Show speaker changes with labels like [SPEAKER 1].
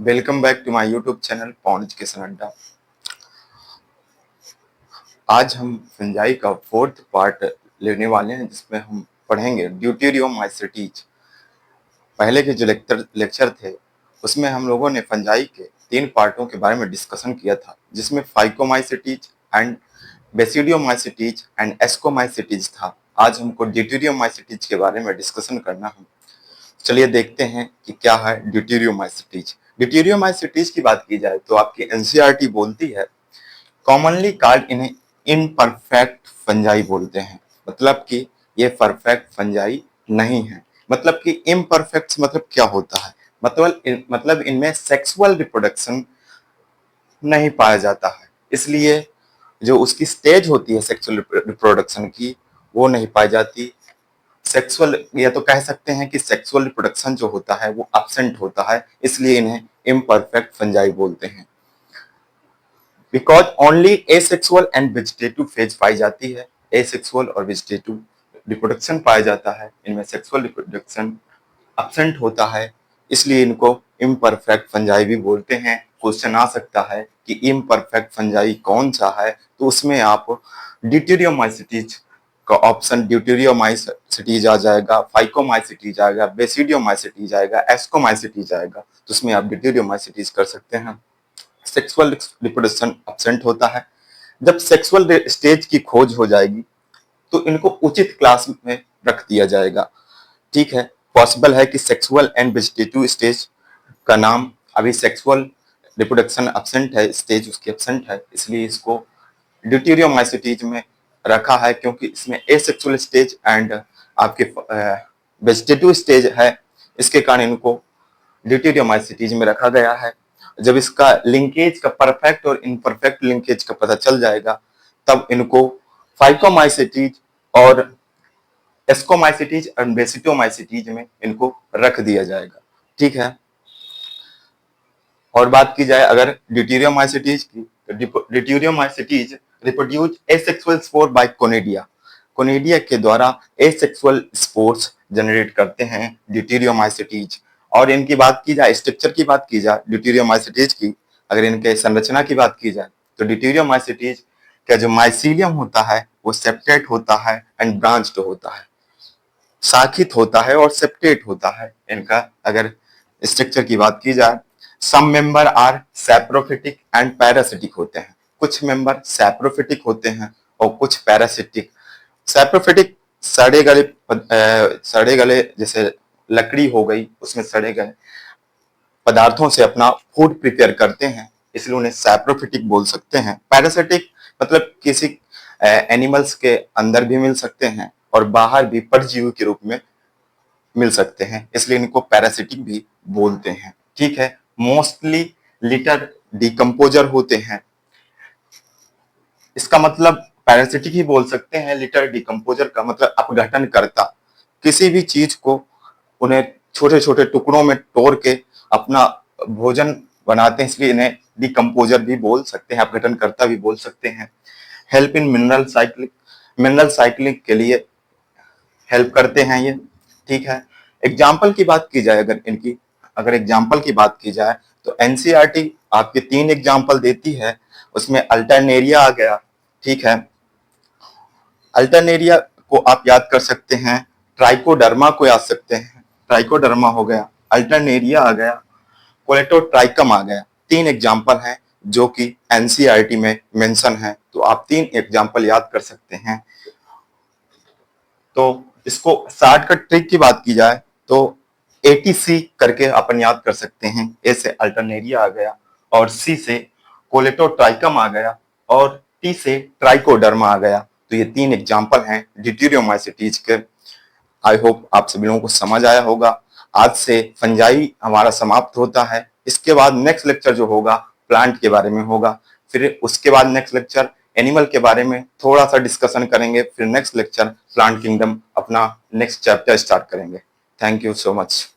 [SPEAKER 1] Welcome back to my YouTube channel Pawan education Adda. आज हम fungi का फोर्थ पार्ट लेने वाले हैं, जिसमें हम पढ़ेंगे ड्यूटेरियोमाइसीटीज। पहले के जो लेक्चर थे उसमें हम लोगों ने फंजाई के 3 पार्टों के बारे में डिस्कशन किया था, जिसमें फाइकोमाइसीटीज एंड बेसिडियोमाइसीटीज एंड एस्कोमाइसीटीज था। आज हमको ड्यूटेरियोमाइसीटीज के बारे में डिस्कशन करना है। चलिए देखते हैं कि क्या है ड्यूटेरियोमाइसीटीज। ड्यूटेरियोमाइसीटीज की बात की जाए तो आपकी एनसीईआरटी बोलती है, कॉमनली कॉल्ड इन्हें इनपरफेक्ट फंजाई बोलते हैं। मतलब कि ये परफेक्ट फंजाई नहीं है। मतलब कि इम्परफेक्ट मतलब क्या होता है, मतलब इनमें सेक्सुअल रिप्रोडक्शन नहीं पाया जाता है, इसलिए जो उसकी स्टेज होती है सेक्सुअल रिप्रोडक्शन की वो नहीं पाई जाती। सेक्सुअल या तो कह सकते हैं कि सेक्सुअल रिप्रोडक्शन जो होता है वो एब्सेंट होता है, इसलिए इन्हें इम्परफेक्ट फंजाई बोलते हैं। Because only asexual and vegetative phase पाई जाती है। एसेक्सुअल और वेजिटेटिव रिप्रोडक्शन पाया जाता है, इनमें सेक्सुअल रिप्रोडक्शन एब्सेंट होता है, इसलिए इनको इम्परफेक्ट फंजाई भी बोलते हैं। क्वेश्चन आ सकता है कि इम्परफेक्ट फंजाई कौन सा है, तो उसमें आप ड्यूटेरियोमाइसीटीज का ऑप्शन ड्यूटेरियोमाइसीटीज आ जाएगा, फाइकोमाइसीटीज आएगा, बेसिडियोमाइसीटीज आएगा, एस्कोमाइसीटीज आएगा, तो उसमें आप ड्यूटेरियोमाइसीटीज कर सकते हैं। सेक्सुअल रिप्रोडक्शन एब्सेंट होता है। जब सेक्सुअल स्टेज की खोज हो जाएगी तो इनको उचित क्लास में रख दिया जाएगा। ठीक है, पॉसिबल है कि सेक्सुअल एंड वेजिटेटिव स्टेज का नाम अभी सेक्सुअल रिप्रोडक्शन एब्सेंट है, स्टेज उसकी एब्सेंट है, इसलिए इसको ड्यूटेरियोमाइसीटीज में रखा है, क्योंकि इसमें एसेक्सुअल स्टेज एंड आपके वेजिटेटिव स्टेज है, इसके कारण इनको ड्यूटेरियोमाइसीटीज में रखा गया है। जब इसका लिंकेज का परफेक्ट और इनपरफेक्ट लिंकेज का पता चल जाएगा, तब इनको फाइकोमाइसीटीज और एस्कोमाइसीटीज और बेसिटोमाइसीटीज में इनको रख दिया जाएगा। ठीक है, और बात की जाए अगर ड्यूटेरियोमाइसीटीज की, तो deuteromycetes reproduce asexual spore by conidia. Conidia के द्वारा एसेक्सुअल स्पोर्स जनरेट करते हैं ड्यूटेरियोमाइसीटीज। और इनकी बात की जाए, स्ट्रक्चर की बात की जाए ड्यूटेरियोमाइसीटीज की, अगर इनके संरचना की बात की जाए तो ड्यूटेरियोमाइसीटीज का जो माइसीलियम होता है वो सेप्टेट होता है एंड ब्रांच्ड होता है, शाखित होता है और सेप्टेट होता है। इनका अगर स्ट्रक्चर की बात की जाए, some member are saprophytic and parasitic होते हैं। कुछ मेंबर सैप्रोफिटिक होते हैं और कुछ पैरासिटिक। सैप्रोफिटिक सड़े गले जैसे लकड़ी हो गई, उसमें सड़े गए पदार्थों से अपना फूड प्रिपेयर करते हैं, इसलिए उन्हें सैप्रोफिटिक बोल सकते हैं। पैरासिटिक मतलब किसी एनिमल्स के अंदर भी मिल सकते हैं और बाहर भी परजीवी के रूप में मिल सकते हैं, इसलिए इनको पैरासिटिक भी बोलते हैं। ठीक है, मोस्टली लिटर डिकम्पोजर होते हैं। इसका मतलब पैरासिटिक ही बोल सकते हैं। लिटर डिकम्पोजर का मतलब अपघटन करता, किसी भी चीज को उन्हें छोटे छोटे टुकड़ों में तोड़ के अपना भोजन बनाते हैं, इसलिए इन्हें डिकम्पोजर भी बोल सकते हैं, अपघटन करता भी बोल सकते हैं। हेल्प इन मिनरल साइक्लिंग के लिए हेल्प करते हैं ये। ठीक है, एग्जाम्पल की बात की जाए, अगर एग्जाम्पल की बात की जाए तो एनसीईआरटी आपके 3 एग्जाम्पल देती है, उसमें अल्टरनेरिया आ गया। ठीक है, अल्टरनेरिया को आप याद कर सकते हैं, ट्राइकोडर्मा को याद सकते हैं, ट्राइकोडर्मा हो गया, अल्टरनेरिया आ गया, कोलेटोट्राइकम आ गया। 3 एग्जाम्पल हैं जो कि एनसीईआरटी में मेंशन है, तो आप 3 एग्जाम्पल याद कर सकते हैं। तो इसको शॉर्टकट ट्रिक की बात की जाए तो एटीसी करके अपन याद कर सकते हैं। ए से अल्टरनेरिया आ गया, और सी से कोलेटोट्राइकम आ गया, और टी से ट्राइकोडर्मा आ गया। तो ये 3 एग्जाम्पल हैं ड्यूटेरियोमाइसीटीज के। आई होप आप सभी लोगों को समझ आया होगा। आज से फंजाई हमारा समाप्त होता है। इसके बाद नेक्स्ट लेक्चर जो होगा प्लांट के बारे में होगा, फिर उसके बाद नेक्स्ट लेक्चर एनिमल के बारे में थोड़ा सा डिस्कशन करेंगे, फिर नेक्स्ट लेक्चर प्लांट किंगडम अपना नेक्स्ट चैप्टर स्टार्ट करेंगे। Thank you so much.